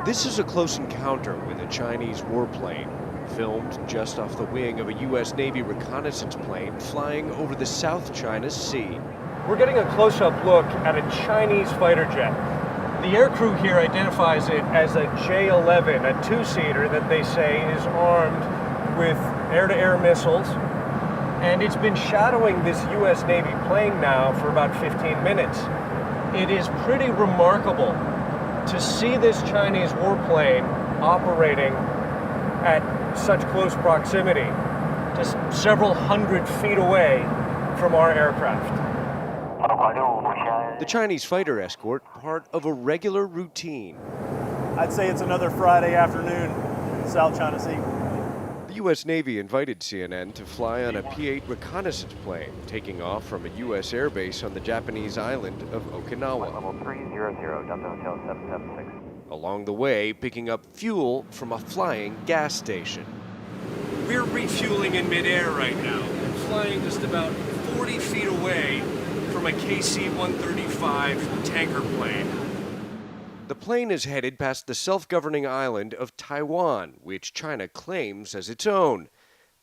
This is a close encounter with a Chinese warplane, filmed just off the wing of a U.S. Navy reconnaissance plane flying over the South China Sea. We're getting a close-up look at a Chinese fighter jet. The aircrew here identifies it as a J-11, a two-seater that they say is armed with air-to-air missiles. And it's been shadowing this U.S. Navy plane now for about 15 minutes. It is pretty remarkable to see this Chinese warplane operating at such close proximity, just several hundred feet away from our aircraft. The Chinese fighter escort, part of a regular routine. I'd say it's another Friday afternoon in the South China Sea. The U.S. Navy invited CNN to fly on a P-8 reconnaissance plane, taking off from a U.S. airbase on the Japanese island of Okinawa. Level 300, Delta Hotel 776. Along the way, picking up fuel from a flying gas station. We're refueling in midair right now, flying just about 40 feet away from a KC-135 tanker plane. The plane is headed past the self-governing island of Taiwan, which China claims as its own,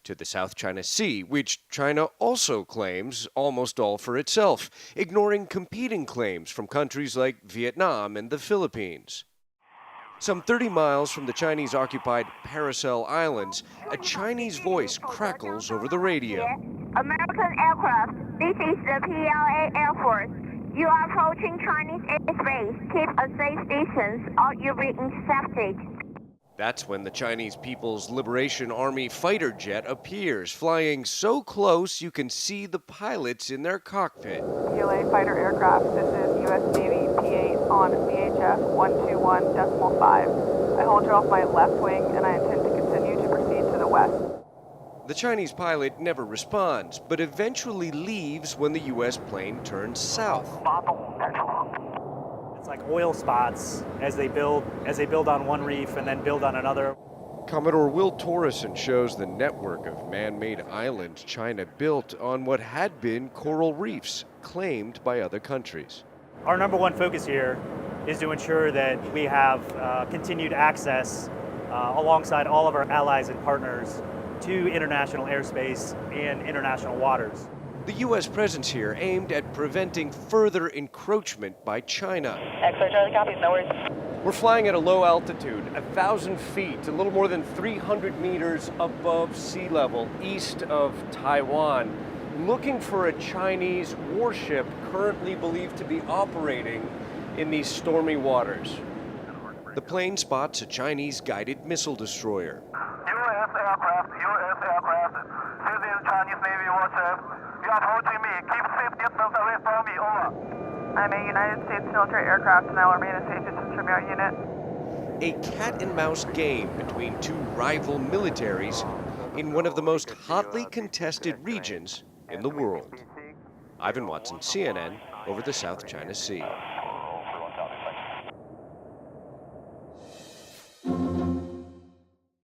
to the South China Sea, which China also claims almost all for itself, ignoring competing claims from countries like Vietnam and the Philippines. Some 30 miles from the Chinese-occupied Paracel Islands, a Chinese voice crackles over the radio. American aircraft, this is the PLA Air Force. You are approaching Chinese airspace. Keep a safe distance or you'll be intercepted. That's when the Chinese People's Liberation Army fighter jet appears, flying so close you can see the pilots in their cockpit. PLA fighter aircraft, this is U.S. Navy P-8 on VHF 121.5. I hold you off my left wing and I intend to continue to proceed to the west. The Chinese pilot never responds, but eventually leaves when the U.S. plane turns south. It's like oil spots as they build on one reef and then build on another. Commodore Will Torreson shows the network of man-made islands China built on what had been coral reefs claimed by other countries. Our number one focus here is to ensure that we have continued access alongside all of our allies and partners to international airspace and international waters. The U.S. presence here aimed at preventing further encroachment by China. X-ray Charlie copies, no worries. We're flying at a low altitude, 1,000 feet, a little more than 300 meters above sea level, east of Taiwan, looking for a Chinese warship currently believed to be operating in these stormy waters. The plane spots a Chinese guided missile destroyer. U.S. aircraft, this is Chinese Navy warship. You are approaching me. Keep safe distance away from me. Over. I'm a United States military aircraft and I will remain a safe distance from your unit. A cat-and-mouse game between two rival militaries in one of the most hotly contested regions in the world. Ivan Watson, CNN, over the South China Sea.